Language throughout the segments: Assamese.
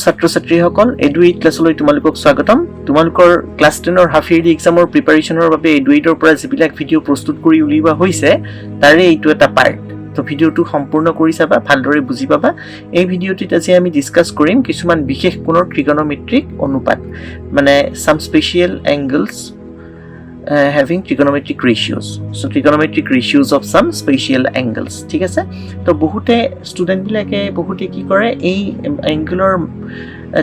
ছাত্ৰ ছাত্ৰীসকল EduAid ক্লাছলৈ তোমালোকক স্বাগতম তোমালোকৰ ক্লাছ 10 ৰ হাফ ইয়াৰলি এক্সামৰ প্ৰিপাৰেচনৰ বাবে EduAid ৰ পৰা যিবিলাক ভিডিঅ' প্ৰস্তুত কৰি উলিওৱা হৈছে তাৰে এইটো এটা পাৰ্ট তো ভিডিঅ'টো সম্পূৰ্ণ কৰি চাবা ভালদৰে বুজি পাবা এই ভিডিঅ'টিত আজি আমি ডিসকাস কৰিম কিছুমান বিশেষ কোণৰ ত্ৰিকোণমিতিক অনুপাত মানে some special angles having trigonometric ratios so trigonometric ratios of some special angles ঠিক আছে তো বহুতে স্টুডেন্ট বিলাকে বহুতে কি কৰে এই অ্যাঙ্গুলাৰ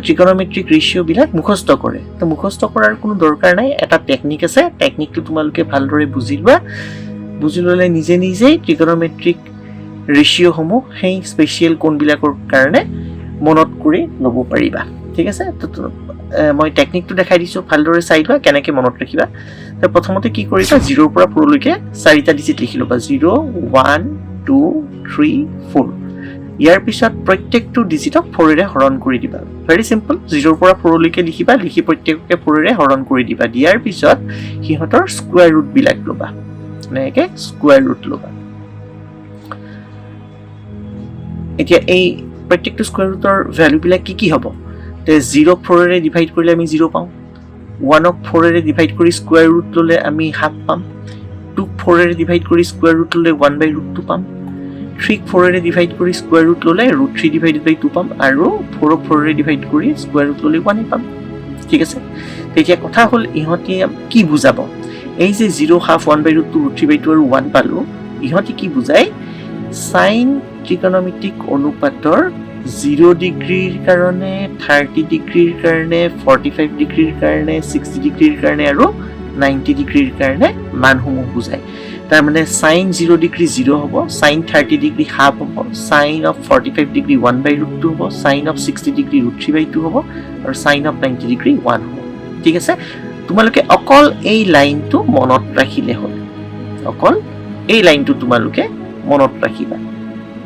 trigonometric ratio বিলাক মুখস্থ কৰে তো মুখস্থ কৰাৰ কোনো দৰকাৰ নাই এটা টেকনিক আছে টেকনিকটো তোমালোকে ভালদৰে বুজিবা বুজিললে নিজে নিজে trigonometric ratio সমূহ সেই স্পেশাল কোণ বিলাকৰ কাৰণে মনত কৰি লব পাৰিবা ঠিক আছে তো মই টেকনিকটো দেখাই দিছো ভালদৰে চাইবা কেনেকৈ মনত ৰাখিবা তো প্ৰথমতে কি কৰিবা 0 ৰ পৰা 4 লৈকে চাৰিটা ডিজিট লিখি লবা 0 1 2 3 4 ইয়াৰ পিছত প্ৰত্যেকটো ডিজিটক 4 ৰে হৰণ কৰি দিবা ভেৰি সিম্পল 0 ৰ পৰা 4 লৈকে লিখিবা লিখি প্ৰত্যেককে 4 ৰে হৰণ কৰি দিবা দিয়াৰ পিছত হিহঁতৰ স্কয়াৰ ৰুট বিলাক লবা নেকে স্কয়াৰ ৰুট লবা এতিয়া এই প্ৰত্যেকটো স্কয়াৰ ৰুটৰ ভ্যালু বিলাক কি হ'ব তে 0 4 ৰে ডিভাইড কৰিলে আমি 0 পাম 1 ক 4 ৰে ডিভাইড কৰি স্কয়াৰ ৰুট ললে আমি হাফ পাম 2 4 ৰে ডিভাইড কৰি স্কয়াৰ ৰুট ললে 1/√2 পাম 3 4 ৰে ডিভাইড কৰি স্কয়াৰ ৰুট ললে √3/2 পাম আৰু 4 4 ৰে ডিভাইড কৰি স্কয়াৰ ৰুট ললে 1 পাম ঠিক আছে তেতিয়া কথা হল ইহতি কি বুজাব এই যে 0 হাফ 1/√2 √3/2 আৰু 1 পালো ইহতি কি বুজায় sin trigonometric অনুপাতৰ 0 ডিগ্ৰীৰ কাৰণে 30 ডিগ্ৰীৰ কাৰণে 45 ডিগ্ৰীৰ কাৰণে 60 ডিগ্ৰীৰ কাৰণে আৰু 90 ডিগ্ৰীৰ কাৰণে মানসমূহ বুজায় তাৰ মানে sin 0 ডিগ্ৰী 0 হ'ব sin 30 ডিগ্ৰী হাফ হ'ব sin of 45 ডিগ্ৰী 1/√2 হ'ব sin of 60 ডিগ্ৰী √3/2 হ'ব আৰু sin of 90 ডিগ্ৰী 1 হ'ব ঠিক আছে তোমালোকে অকল এই লাইনটো মনত ৰাখিলে হ'ল অকল এই লাইনটো তোমালোকে মনত ৰাখিবা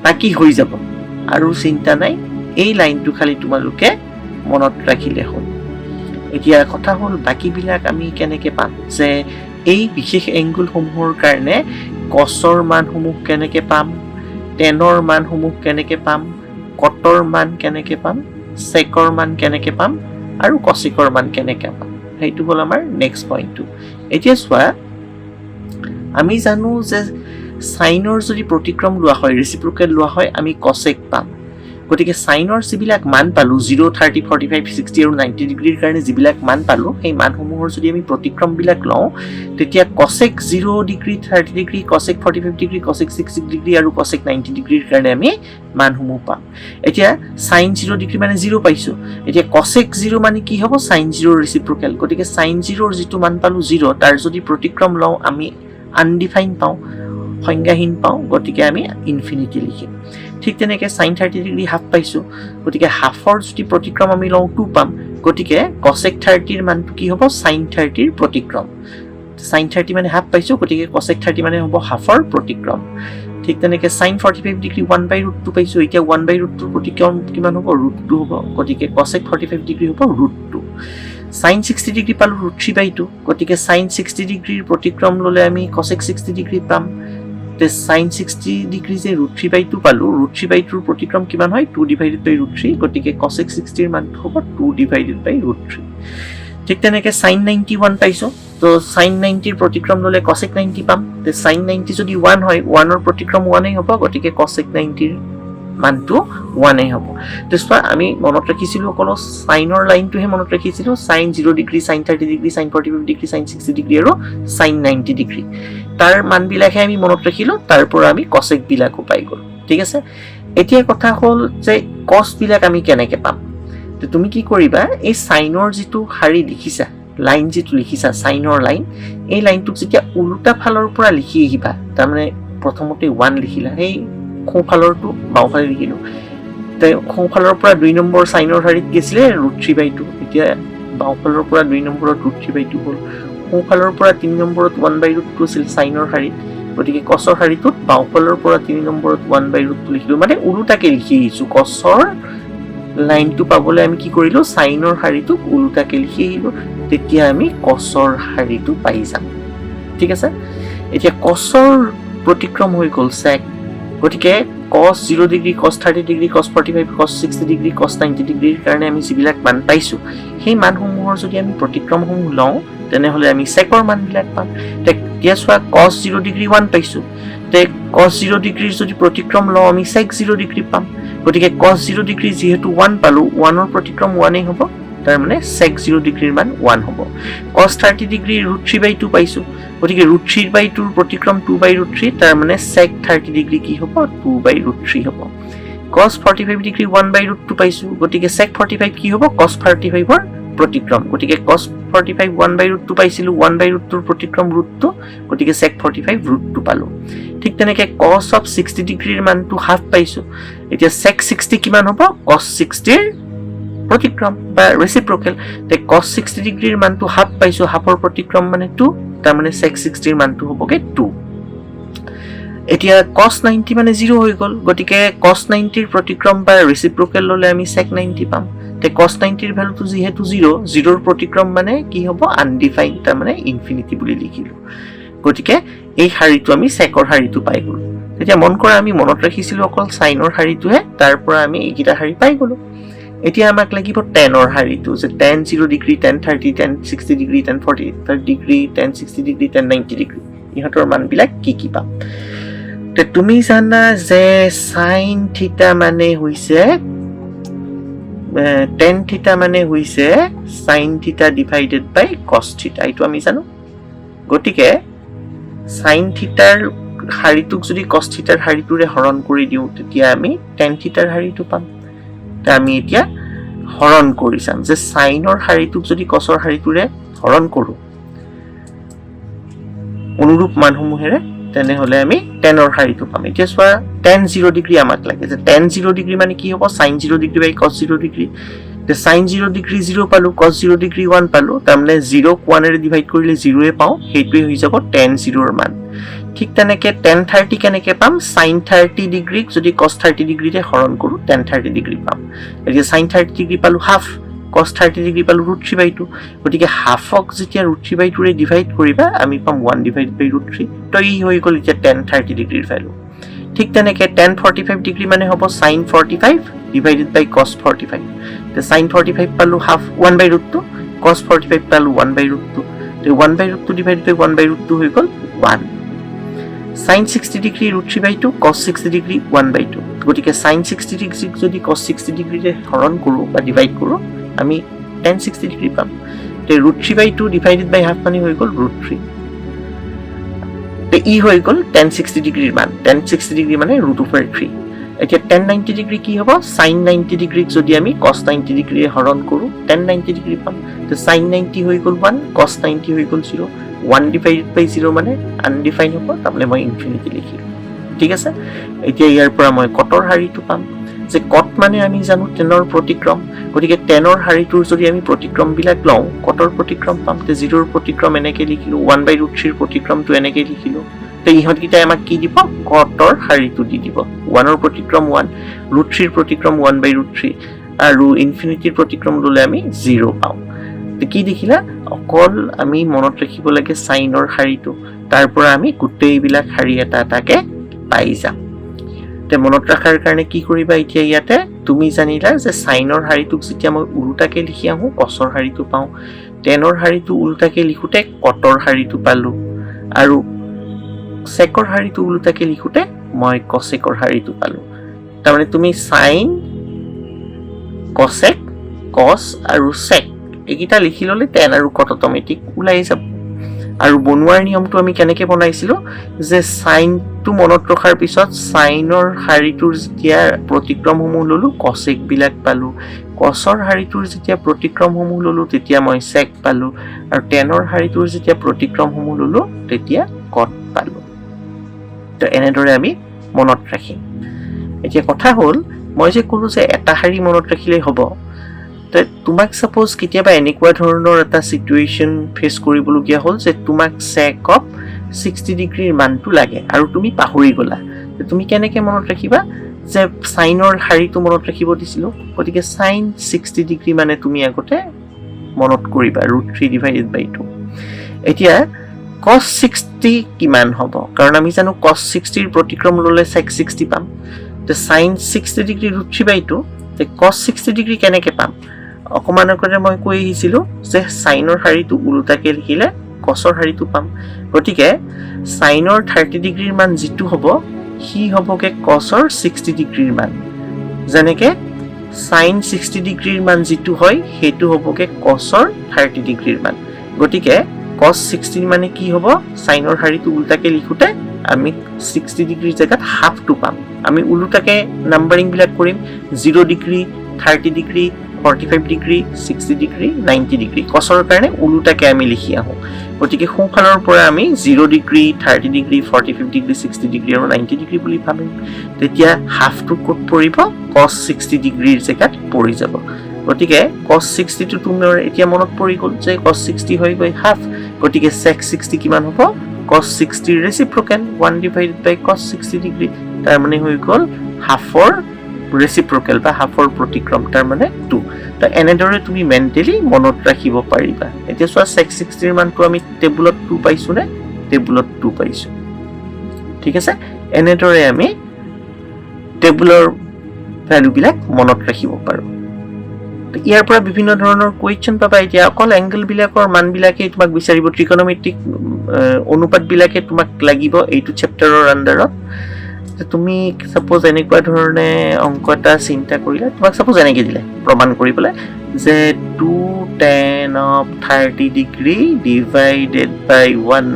বাকি হৈ যাব আৰু চিন্তা নাই এই লাইনটো খালি তোমালোকে মনত ৰাখিলে হ'ল এতিয়া কথা হ'ল বাকি বিলাক আমি কেনেকৈ পাম যে এই বিশেষ এংগল সমূহৰ কাৰণে cosৰ মানসমূহ কেনেকৈ পাম tanৰ মানসমূহ কেনেকৈ পাম cotৰ মান কেনেকৈ পাম secৰ মান কেনেকৈ পাম আৰু cosecৰ মান কেনেকৈ পাম সেইটো হ'ল আমাৰ নেক্সট পইণ্টটো এতিয়া চোৱা আমি জানো যে সাইনৰ যদি প্ৰতিক্ৰম লোৱা হয় ৰেচিপ্ৰকেল লোৱা হয় আমি cosec পাম গতিকে সাইনৰ যিবিলাক মান পালো 0 30 45 60 আৰু 90 ডিগ্ৰীৰ কাৰণে যিবিলাক মান পালো সেই মানসমূহৰ যদি আমি প্ৰতিক্ৰম বিলাক লওঁ তেতিয়া cosec 0 degree 30 degree cosec 45 degree cosec 60 degree আৰু cosec 90 ডিগ্ৰীৰ কাৰণে আমি মানসমূহ পাম এতিয়া sin 0 ডিগ্ৰী মানে 0 পাইছো এতিয়া cosec 0 মানে কি হ'ব sin 0 ৰেচিপ্ৰকেল গতিকে sin 0 ৰ যিটো মান পালো 0 তাৰ যদি প্ৰতিক্ৰম লওঁ আমি আনডিফাইন পাওঁ সংজ্ঞাহীন পাওঁ গতিকে আমি ইনফিনিটি লিখিম ঠিক তেনেকে sin 30 ডিগ্ৰী হাফ পাইছো গতিকে হাফৰ যদি প্ৰতিক্ৰম আমি লওঁ 2 পাম গতিকে cosec 30 ৰ মানটো কি হ'ব sin 30 ৰ প্ৰতিক্ৰম sin 30 মানে হাফ পাইছো গতিকে cosec 30 মানে হ'ব হাফৰ প্ৰতিক্ৰম ঠিক তেনেকে sin 45 ডিগ্ৰী 1/√2 পাইছো এতিয়া 1/√2 ৰ প্ৰতিক্ৰম কিমান হ'ব √2 হ'ব গতিকে cosec 45 ডিগ্ৰী হ'ব √2 sin 60 ডিগ্ৰী পালো √3/2 গতিকে sin 60 ডিগ্ৰীৰ প্ৰতিক্ৰম ললে আমি cosec 60 ডিগ্ৰী পাম তে sin 60 ডিগ্ৰী যে √3/2 পালো √3/2 ৰ প্ৰতিক্ৰম কিমান হয় 2/√3 গতিকে cosec 60 ৰ মানটো হ'ব 2/√3 ঠিক তেনেকে sin 91 পাইছো তো sin 90 ৰ প্ৰতিক্ৰম ললে cosec 90 পাম তে sin 90 যদি 1 হয় 1 ৰ প্ৰতিক্ৰম 1 হ'ব গতিকে cosec 90 ৰ মানটো 1 হ'ব তেছপা আমি মনত ৰাখিছিলো অকল সাইনৰ লাইনটোহে মনত ৰাখিছিলো sin 0 degree sin 30 degree sin 45 degree sin 60 degree আৰু sin 90 ডিগ্ৰী তাৰ মান বিলাকে আমি মনত ৰাখিলো তাৰ পৰা আমি cosec বিলাকো পাই গ'ল ঠিক আছে এতিয়া কথা হ'ল যে cos বিলাক আমি কেনেকৈ পাম তো তুমি কি কৰিবা এই সাইনৰ যেটো শাৰী লিখিছা লাইন যেটো লিখিছা সাইনৰ লাইন এই লাইনটোক যেতিয়া উল্টা ফালৰ পৰা লিখি আহিবা তাৰ মানে প্ৰথমতে 1 লিখিলা এই খোফালৰটো বাওফালে লিখিলো তে খোফালৰ পৰা 2 নম্বৰ সাইনৰ শাৰীত গেছিলে √3/2 এতিয়া বাওফালৰ পৰা 2 নম্বৰত √3/2 হ'ল খোফালৰ পৰা 3 নম্বৰত 1/√2 আছিল সাইনৰ শাৰীত গতিকে cosৰ শাৰীটোত বাওফালৰ পৰা 3 নম্বৰত 1/√2 লিখিলো মানে উল্টাকে লিখি আহিছো cosৰ লাইনটো পাবলৈ আমি কি কৰিলো সাইনৰ শাৰীটোক উল্টাকে লিখি আহিলো তেতিয়া আমি cosৰ শাৰীটো পাই যাম ঠিক আছে এতিয়া cosৰ প্ৰতিক্ৰম হৈ গ'ল sec গতিকে cos 0 degree cos 30 degree cos 45 cos 60 degree cos 90 ডিগ্ৰীৰ কাৰণে আমি যিবিলাক মান পাইছো সেই মানসমূহৰ যদি আমি প্ৰতিক্ৰমসমূহ লওঁ তেনেহলে আমি সেকৰ মানবিলাক পাম তেতিয়া চোৱা cos 0 ডিগ্ৰী 1 পাইছো তে cos 0 ডিগ্ৰীৰ যদি প্ৰতিক্ৰম লওঁ আমি sec 0 ডিগ্ৰী পাম গতিকে cos 0 ডিগ্ৰী যেহেতু 1 পালো 1 ৰ প্ৰতিক্ৰম 1 এ হ'ব তাৰ মানে sec 0 ডিগ্ৰীৰ মান 1 হ'ব cos 30 ডিগ্ৰী √3/2 পাইছো গতিকে √3/2 ৰ প্ৰতিক্ৰম 2/√3 তাৰ মানে sec 30 ডিগ্ৰী কি হ'ব 2/√3 হ'ব cos 45 ডিগ্ৰী 1/√2 পাইছো গতিকে sec 45 কি হ'ব cos 45 ৰ প্ৰতিক্ৰম গতিকে cos 45 1/√2 পাইছিলো 1/√2 ৰ প্ৰতিক্ৰম √2 গতিকে sec 45 √2 পালো ঠিক তেনেকে cos of 60 ডিগ্ৰীৰ মানটো হাফ পাইছো এতিয়া sec 60 কিমান হ'ব cos 60 ৰ প্ৰতিক্ৰম বা ৰেচিপ্ৰকেল তে cos 60 ডিগ্ৰীৰ মানটো হাফ পাইছো হাফৰ প্ৰতিক্ৰম মানে 2 তাৰ মানে sec 60 ৰ মানটো হ'বগে 2 এতিয়া cos 90 মানে 0 হৈ গল গতিকে cos 90 ৰ প্ৰতিক্ৰম বা ৰেচিপ্ৰকেল ললে আমি sec 90 পাম তে cos 90 ৰ ভ্যালুটো যেহেতু 0 0 ৰ প্ৰতিক্ৰম মানে কি হ'ব আনডিফাইন্ড তাৰ মানে ইনফিনিটি বুলি লিখিলো গতিকে এই শাৰীটো আমি secৰ শাৰীটো পাই গলো তেতিয়া মন কৰা আমি মনত ৰাখিছিলো অকল সাইনৰ শাৰীটোহে তাৰ পৰা আমি এইকিটা শাৰী পাই গলো এতিয়া আমাক লাগিব tan ৰ শাৰীটো যে tan 0 degree tan 30 tan 60 degree tan 45 degree tan 60 degree tan 90 degree ইহতৰ মানবিলাক কি পাম তে তুমি জানা যে sin থিটা মানে হৈছে tan থিটা মানে হৈছে sin থিটা ডিভাইডেড বাই cos থিটা এইটো আমি জানো গতিকে sin থিটাৰ শাৰীটোক যদি cos থিটাৰ শাৰীটোৰে হৰণ কৰি দিও তেতিয়া আমি tan থিটাৰ শাৰীটো পাম তা আমি এতিয়া হৰণ কৰি চাম যে সাইনৰ শাৰীটোক যদি cosৰ শাৰীটোৰে হৰণ কৰো অনুৰূপ মানসমূহেৰে তেনেহলে আমি tanৰ শাৰীটো পাম এতিয়া চোৱা tan 0 ডিগ্ৰী আমাক লাগে যে tan 0 ডিগ্ৰী মানে কি হ'ব sin 0 ডিগ্ৰী বাই cos 0 ডিগ্ৰী তে sin 0 ডিগ্ৰী 0 পালো cos 0 ডিগ্ৰী 1 পালো তাৰ মানে 0 ক 1 এৰে ডিভাইড কৰিলে 0 এ পাও হেইটোই হৈ যাব tan 0 ৰ মান ঠিক তেনেকে tan 30 কেনেকে পাম sin 30 ডিগ্ৰী যদি cos 30 ডিগ্ৰীতে হৰণ কৰো tan 30 ডিগ্ৰী পাম এতিয়া sin 30 ডিগ্ৰী পালো হাফ cos 30 ডিগ্ৰী পালো √3/2 গতিকে হাফক যেতিয়া √3/2 ৰে ডিভাইড কৰিবা আমি পাম 1/√3 তো ই হৈ গল এতিয়া tan 30 ডিগ্ৰীৰ ভ্যালু ঠিক তেনেকে tan 45 ডিগ্ৰী মানে হ'ব sin 45 ডিভাইডেড বাই cos 45 তে sin 45 পালো হাফ 1/√2 cos 45 পালো 1/√2 তে 1/√2 ডিভাইডেড বাই 1/√2 হৈ গল 1 sin 60 ডিগ্ৰী √3/2 cos 60 ডিগ্ৰী 1/2 গতিকে sin 60 ডিগ্ৰী যদি cos 60 ডিগ্ৰীৰে হৰণ কৰো বা ডিভাইড কৰো আমি tan 60 ডিগ্ৰী পাম তে √3/2 ডিভাইডেড বাই হাফ মানে হৈ গল √3 তে ই হৈ গল tan 60 ডিগ্ৰীৰ মান tan 60 ডিগ্ৰী মানে √3 এতিয়া tan 90 ডিগ্ৰী কি হ'ব sin 90 ডিগ্ৰী যদি আমি cos 90 ডিগ্ৰীৰে হৰণ কৰো tan 90 ডিগ্ৰী পাম তে sin 90 হৈ গল 1 cos 90 হৈ গল 0 1 divided by 0 মানে undefined হ'ব তাহলে মই ইনফিনিটি লিখিম ঠিক আছে এতিয়া ইয়াৰ পৰা মই কটৰ শাৰীটো পাম যে কট মানে আমি জানো টেনৰ প্ৰতিক্ৰম গতিকে টেনৰ শাৰীটোৰ যদি আমি প্ৰতিক্ৰম বিলাক লওঁ কটৰ প্ৰতিক্ৰম পাম তে 0 ৰ প্ৰতিক্ৰম এনেকৈ লিখিলো 1/√3 ৰ প্ৰতিক্ৰমটো এনেকৈ লিখিলো তে ইহঁতকিটা আমাক কি দিব কটৰ শাৰীটো দি দিব 1 ৰ প্ৰতিক্ৰম 1 √3 ৰ প্ৰতিক্ৰম 1/√3 আৰু ইনফিনিটিৰ প্ৰতিক্ৰম ললে আমি 0 পাওঁ কি দেখিলা অকল আমি মনত ৰাখিব লাগে সাইনৰ শাৰীটো তাৰ পৰা আমি গোটেই বিলাক শাৰী এটা এটাকে পাই যাম তে মনত ৰাখাৰ কাৰণে কি কৰিবা এতিয়া ইয়াতে তুমি জানিলা যে সাইনৰ শাৰীটোক যেতিয়া মই উল্টাকে লিখি আহো cosৰ শাৰীটো পাওঁ টেনৰ শাৰীটো উল্টাকে লিখোতে কটৰ শাৰীটো পালো আৰু সেকৰ শাৰীটো উল্টাকে লিখোতে মই cosecৰ শাৰীটো পালো তাৰ মানে তুমি sin cosec cos আৰু sec একিটা লিখি ললে tan আৰু cot অটোমেটিক ওলাই যাব আৰু বনোৱাৰ নিয়মটো আমি কেনেকৈ বনাইছিলো যে sin টো মনত ৰখাৰ পিছত সাইনৰ শাৰীটোৰ যেতিয়া প্ৰতিক্ৰমসমূহ ললো cosec বিলাক পালো cosৰ শাৰীটোৰ যেতিয়া প্ৰতিক্ৰমসমূহ ললো তেতিয়া মই sec পালো আৰু tanৰ শাৰীটোৰ যেতিয়া প্ৰতিক্ৰমসমূহ ললো তেতিয়া cot পালো তো এনেদৰে আমি মনত ৰাখিম এতিয়া কথা হ'ল মই যে ক'লো যে এটা শাৰী মনত ৰাখিলে হ'ব তে তোমাক সাপোজ কেতিয়াবা এনেকুৱা ধৰণৰ এটা সিচুৱেচন ফেস কৰিবলগীয়া হ'ল যে তোমাক sec of 60 ডিগ্ৰীৰ মানটো লাগে আৰু তুমি পাহৰি গলা তে তুমি কেনেকৈ মনত ৰাখিবা যে সাইনৰ শাৰীটো মনত ৰাখিব দিছিলো গতিকে sin 60 ডিগ্ৰী মানে তুমি আগতে মনত কৰিবা √3 ডিভাইডেড বাই 2 এতিয়া cos 60 কিমান হ'ব কাৰণ আমি জানো cos 60 ৰ প্ৰতিক্ৰম ললে sec 60 পাম তে sin 60 ডিগ্ৰী √3/2 তে cos 60 ডিগ্ৰী কেনেকৈ পাম অকমান আগতে মই কৈ আহিছিলোঁ যে সাইনৰ শাৰীটো উল্টাকৈ লিখিলে cosৰ শাৰীটো পাম গতিকে সাইনৰ 30 ডিগ্ৰীৰ মান যেটো হ'ব হি হ'বকে cosৰ 60 ডিগ্ৰীৰ মান যেনেকৈ sin 60 ডিগ্ৰীৰ মান যেটো হয় হেতু হ'বকে cosৰ 30 ডিগ্ৰীৰ মান গতিকে cos 60 মানে কি হ'ব সাইনৰ শাৰীটো উল্টাকৈ লিখোতে আমি 60 ডিগ্ৰীৰ জায়গাত হাফটো পাম আমি উল্টাকৈ নাম্বাৰিং বিলাক কৰিম 0 degree 30 degree 45 degree 60 degree 90 degree cosৰ কাৰণে উল্টাকৈ আমি লিখি আহো গতিকে সোঁফালৰ পৰা আমি 0 ডিগ্ৰী 30 ডিগ্ৰী 45 ডিগ্ৰী 60 ডিগ্ৰী আৰু 90 ডিগ্ৰী বুলি ভাবিম তেতিয়া হাফটো ক'ত পৰিব cos 60 ডিগ্ৰীৰ জায়গাত পৰি যাব গতিকে cos 60 টো তোমাৰ এতিয়া মনত পৰি গ'ল যে cos 60 হৈ গৈ হাফ গতিকে sec 60 কিমান হ'ব cos 60 ৰ ৰেচিপ্ৰকেল 1 / cos 60 ডিগ্ৰী তাৰ মানে হৈ গ'ল হাফৰ ৰেচিপ্ৰকেল বা হাফৰ প্ৰতিক্ৰম তাৰ মানে 2 তো এনেদৰে তুমি মেন্টালি মনত ৰাখিব পাৰিবা এতিয়া চোৱা sec 60 ৰ মানটো আমি টেবুলত 2 পাইছো নে টেবুলত 2 পাইছো ঠিক আছে এনেদৰে আমি টেবুলৰ ভ্যালু বিলাক মনত ৰাখিব পাৰো তো ইয়াৰ পৰা বিভিন্ন ধৰণৰ কোৱেশ্চন পাবা এতিয়া অকল এংগল বিলাকৰ মান বিলাকে তোমাক বিচাৰিব ত্ৰিকোণমিতিক অনুপাত বিলাকে তোমাক লাগিব এইটো চেপ্টাৰৰ আন্ডাৰত তুমি সাপোজ এনেকুৱা ধৰণে অংক এটা চিন্তা কৰিলা তোমাক সাপোজ এনেকৈ দিলে প্ৰমাণ কৰিবলৈ যে 2 tan of 30 degree divided by 1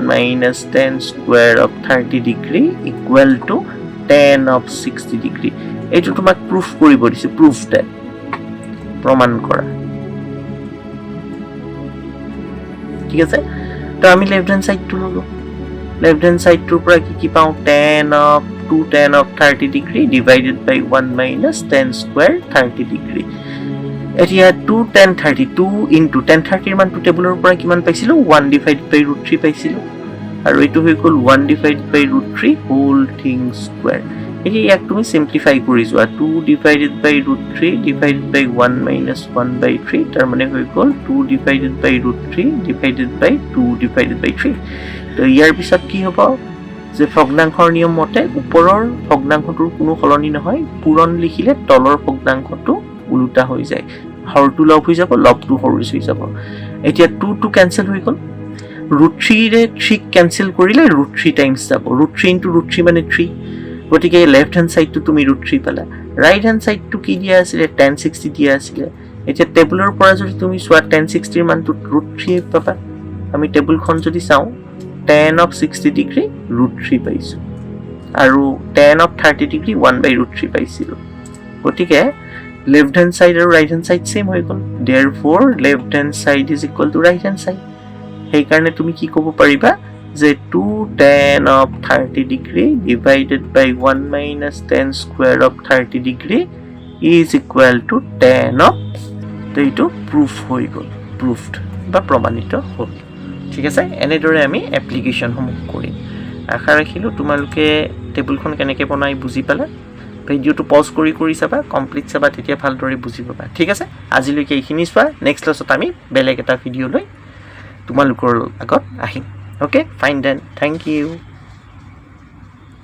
- tan square of 30 degree equal to tan of 60 degree এইটো তোমাক প্ৰুফ কৰিব দিছে প্ৰুফ দ্যাট প্ৰমাণ কৰা ঠিক আছে তো আমি লেফট হ্যান্ড সাইডটো ললো লেফট হ্যান্ড সাইডটোৰ পৰা কি পাওঁ tan of 2 tan of 30 degree divided by 1 - tan square 30 degree এতিয়া 2 tan 30 2 into tan 30 ৰ মানটো টেবুলৰ পৰা কিমান পাইছিলো 1/√3 পাইছিলো আৰু এইটো হৈ গ'ল 1/√3 হোল থিং স্কয়াৰ এতিয়া ইয়াক তুমি সিম্পলিফাই কৰি যোৱা 2/√3 divided by 1 - 1/3 তাৰ মানে হৈ গ'ল 2/√3 divided by 2/3 তো ইয়াৰ পিছত কি হ'ব যে ভগ্নাংশৰ নিয়ম মতে ওপৰৰ ভগ্নাংশটোৰ কোনো সলনি নহয় পূৰণ লিখিলে তলৰ ভগ্নাংশটো উল্টা হৈ যায় হৰটো লব হৈ যাব লবটো হৰচ হৈ যাব এতিয়া 2 টো ক্যান্সেল হৈ গ'ল √3 ৰে 3 ক্যান্সেল কৰিলে √3 টাইমছ যাব √3 * √3 মানে 3 গতিকে লেফট হ্যান্ড সাইডটো তুমি √3 পালা ৰাইট হ্যান্ড সাইডটো কি দিয়া আছিল tan 60 দিয়া আছিল এতিয়া টেবুলৰ পৰা যদি তুমি সোৱা tan 60 ৰ মানটো √3 পাবা আমি টেবুলখন যদি চাও tan of 60 degree √3 পাইছো আৰু tan of 30 degree 1/√3 পাইছিলো গতিকে লেফট হ্যান্ড সাইড আৰু ৰাইট হ্যান্ড সাইড সেম হৈ গ'ল therefore left hand side is equal to right hand side সেই কাৰণে তুমি কি ক'ব পাৰিবা যে 2 tan of 30 degree divided by 1 - tan square of 30 degree is equal to tan of এইটো proof হৈ গ'ল proved বা প্ৰমাণিত হ'ল ঠিক আছে এনেদৰে আমি এপ্লিকেশন সমূহ কৰিম আশা ৰাখিলো তোমালোকে টেবুলখন কেনেকৈ বনাই বুজি পালা ভিডিওটো পজ কৰি চাবা কমপ্লিট চাবা তেতিয়া ভালদৰে বুজি পাবা ঠিক আছে আজিলৈকে এইখিনি চোৱা নেক্সট ক্লাছত আমি বেলেগ এটা ভিডিও লৈ তোমালোকৰ আগত আহিম okay fine then thank U